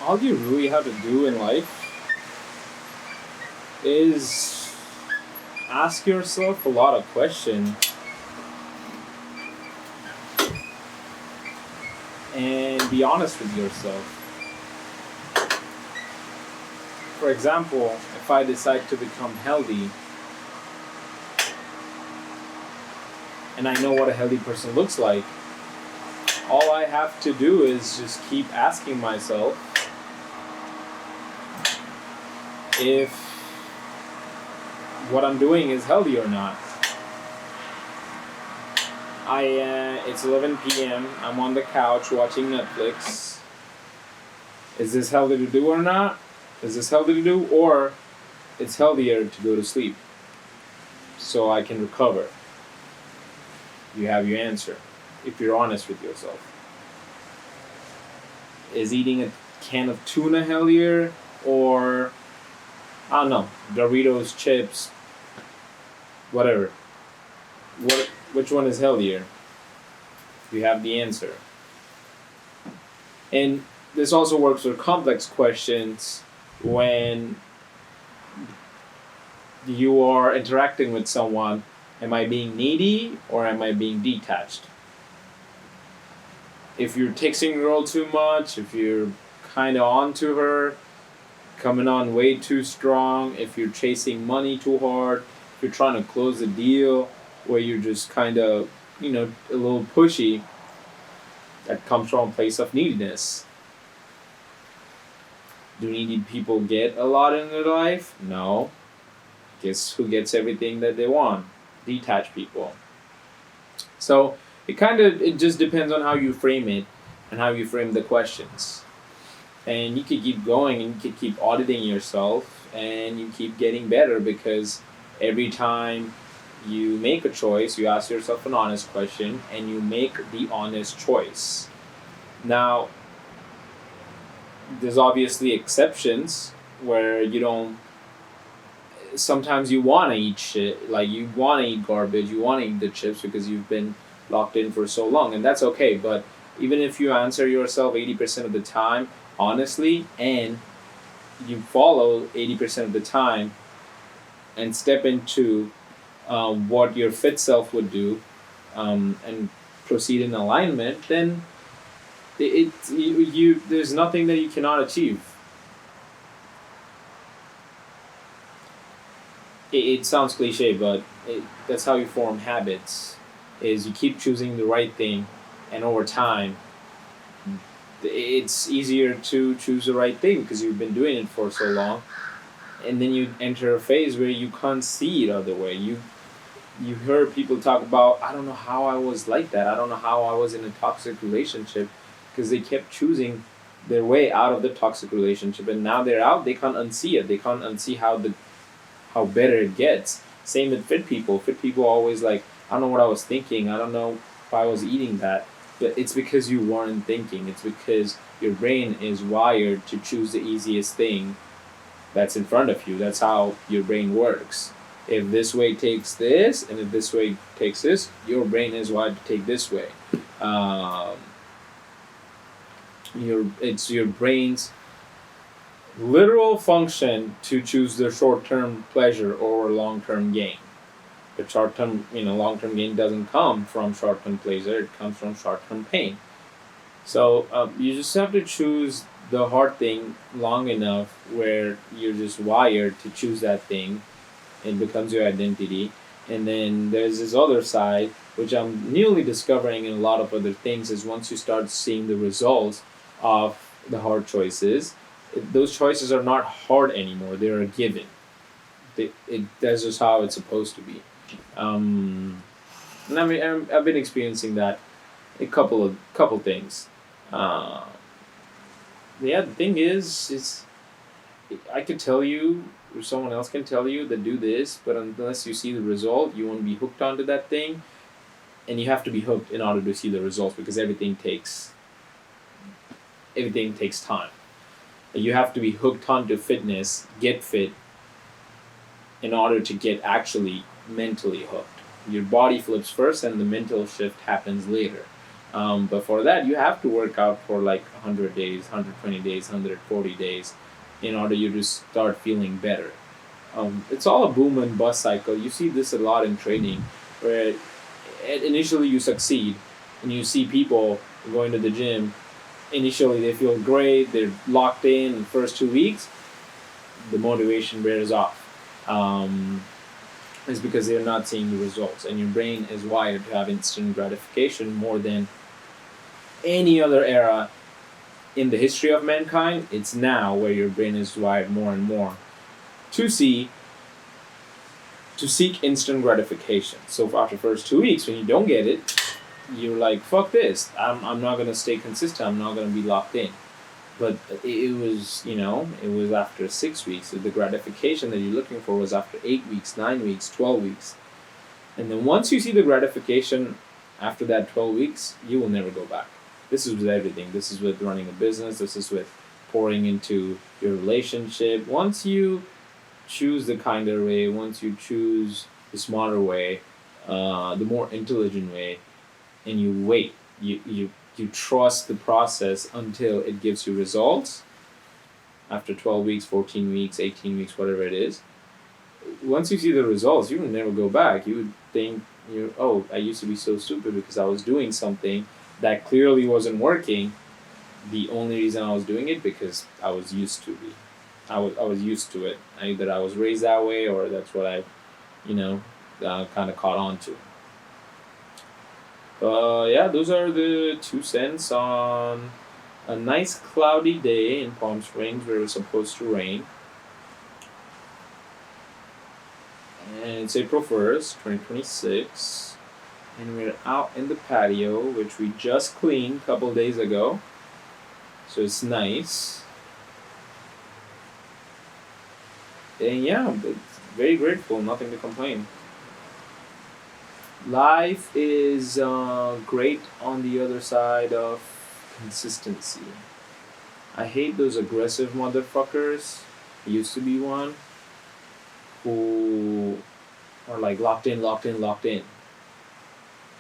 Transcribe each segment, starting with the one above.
all you really have to do in life is ask yourself a lot of questions and be honest with yourself. For example, if I decide to become healthy and I know what a healthy person looks like, all I have to do is just keep asking myself if what I'm doing is healthy or not. It's 11 p.m. I'm on the couch watching Netflix. Is this healthy to do or not? Is this healthy to do, or it's healthier to go to sleep so I can recover? You have your answer if you're honest with yourself. Is eating a can of tuna healthier, or I don't know, Doritos, chips, whatever? Which one is healthier? You have the answer. And this also works for complex questions when you are interacting with someone. Am I being needy or am I being detached? If you're texting a girl too much, if you're kind of onto her, coming on way too strong, if you're chasing money too hard, if you're trying to close a deal where you're just kind of, a little pushy, that comes from a place of neediness. Do needy people get a lot in their life? No. Guess who gets everything that they want? Detached people. So it just depends on how you frame it and how you frame the questions. And you could keep going and you could keep auditing yourself and you keep getting better, because every time you make a choice, you ask yourself an honest question and you make the honest choice. Now, there's obviously exceptions where you don't. Sometimes you want to eat shit, like you want to eat garbage, you want to eat the chips because you've been locked in for so long, and that's okay. But even if you answer yourself 80% of the time honestly, and you follow 80% of the time and step into what your fit self would do, and proceed in alignment, then there's nothing that you cannot achieve. It sounds cliche, but that's how you form habits. Is you keep choosing the right thing, and over time, it's easier to choose the right thing because you've been doing it for so long, and then you enter a phase where you can't see it other way. You heard people talk about, I don't know how I was like that. I don't know how I was in a toxic relationship, because they kept choosing their way out of the toxic relationship, and now they're out. They can't unsee it. They can't unsee how better it gets. Same with fit people. Fit people always like, I don't know what I was thinking. I don't know if I was eating that. But it's because you weren't thinking. It's because your brain is wired to choose the easiest thing that's in front of you. That's how your brain works. If this way takes this, and if this way takes this, your brain is wired to take this way. It's your brain's literal function to choose the short-term pleasure over long-term gain. But long-term gain doesn't come from short-term pleasure, it comes from short-term pain. So you just have to choose the hard thing long enough where you're just wired to choose that thing. It becomes your identity. And then there's this other side, which I'm newly discovering in a lot of other things, is once you start seeing the results of the hard choices, those choices are not hard anymore. They're a given. That's just how it's supposed to be. And I mean, I've been experiencing that. A couple things. The thing is I could tell you, or someone else can tell you that do this, but unless you see the result, you won't be hooked onto that thing, and you have to be hooked in order to see the results, because everything takes time. You have to be hooked onto fitness, get fit, in order to get actually mentally hooked. Your body flips first and the mental shift happens later. But for that, you have to work out for like 100 days, 120 days, 140 days in order you to start feeling better. It's all a boom and bust cycle. You see this a lot in trading, where initially you succeed and you see people going to the gym. Initially, they feel great, they're locked in the first 2 weeks, the motivation wears off. It's because they're not seeing the results, and your brain is wired to have instant gratification more than any other era in the history of mankind. It's now where your brain is wired more and more to seek instant gratification. So after the first 2 weeks, when you don't get it, you're like, fuck this. I'm not gonna stay consistent. I'm not gonna be locked in. But it was, it was after 6 weeks. So the gratification that you're looking for was after 8 weeks, 9 weeks, 12 weeks. And then once you see the gratification after that 12 weeks, you will never go back. This is with everything. This is with running a business. This is with pouring into your relationship. Once you choose the kinder way, once you choose the smarter way, the more intelligent way, and you wait, you trust the process until it gives you results after 12 weeks, 14 weeks, 18 weeks, whatever it is. Once you see the results, you will never go back. You would think, I used to be so stupid because I was doing something that clearly wasn't working. The only reason I was doing it because I was used to be. I was used to it. Either I was raised that way or that's what I, kind of caught on to. Yeah, those are the 2 cents on a nice cloudy day in Palm Springs where it was supposed to rain. And it's April 1st, 2026. And we're out in the patio, which we just cleaned a couple days ago. So it's nice. And yeah, it's very grateful, nothing to complain. Life is great on the other side of consistency. I hate those aggressive motherfuckers. I used to be one who are like locked in.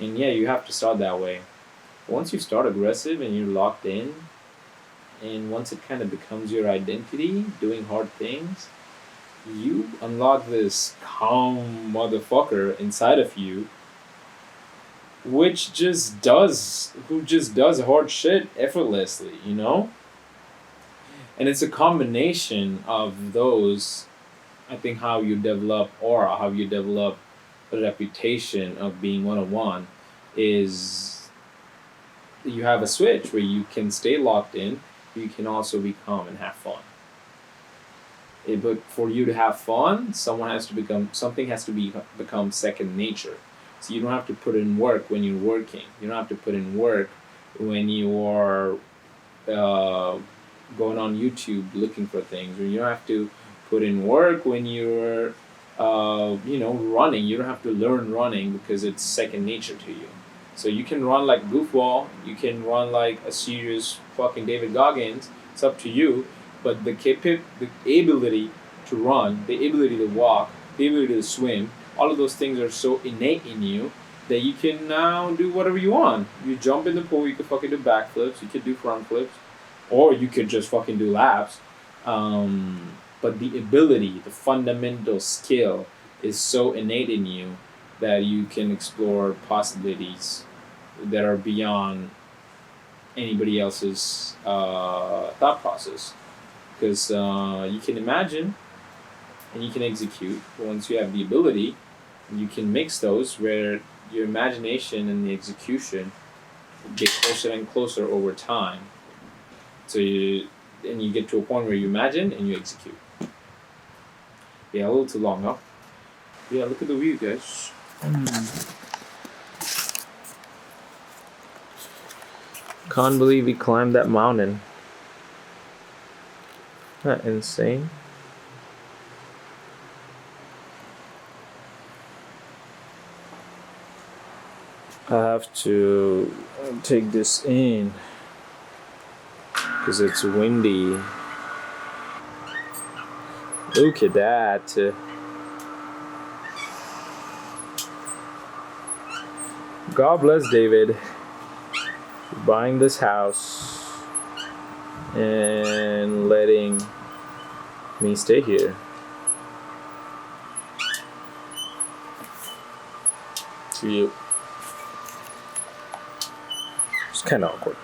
And yeah, you have to start that way. Once you start aggressive and you're locked in, and once it kind of becomes your identity, doing hard things, you unlock this calm motherfucker inside of you who just does hard shit effortlessly, And it's a combination of those, I think, how you develop aura, how you develop a reputation of being one-on-one, is you have a switch where you can stay locked in, you can also be calm and have fun. But for you to have fun, something has to become second nature. So you don't have to put in work when you're working. You don't have to put in work when you are going on YouTube looking for things, or you don't have to put in work when you're running. You don't have to learn running because it's second nature to you. So you can run like goofball. You can run like a serious fucking David Goggins. It's up to you. But the ability to run, the ability to walk, the ability to swim, all of those things are so innate in you that you can now do whatever you want. You jump in the pool, you could fucking do backflips, you could do front flips, or you could just fucking do laps. But the ability, the fundamental skill is so innate in you that you can explore possibilities that are beyond anybody else's thought process. Because you can imagine and you can execute. But once you have the ability, you can mix those where your imagination and the execution get closer and closer over time. So you get to a point where you imagine and you execute. Yeah, a little too long, huh? Yeah, look at the view, guys. Can't believe we climbed that mountain. Isn't that insane? I have to take this in because it's windy. Look at that. God bless David. You're buying this house and letting me stay here. To you. It's kind of awkward.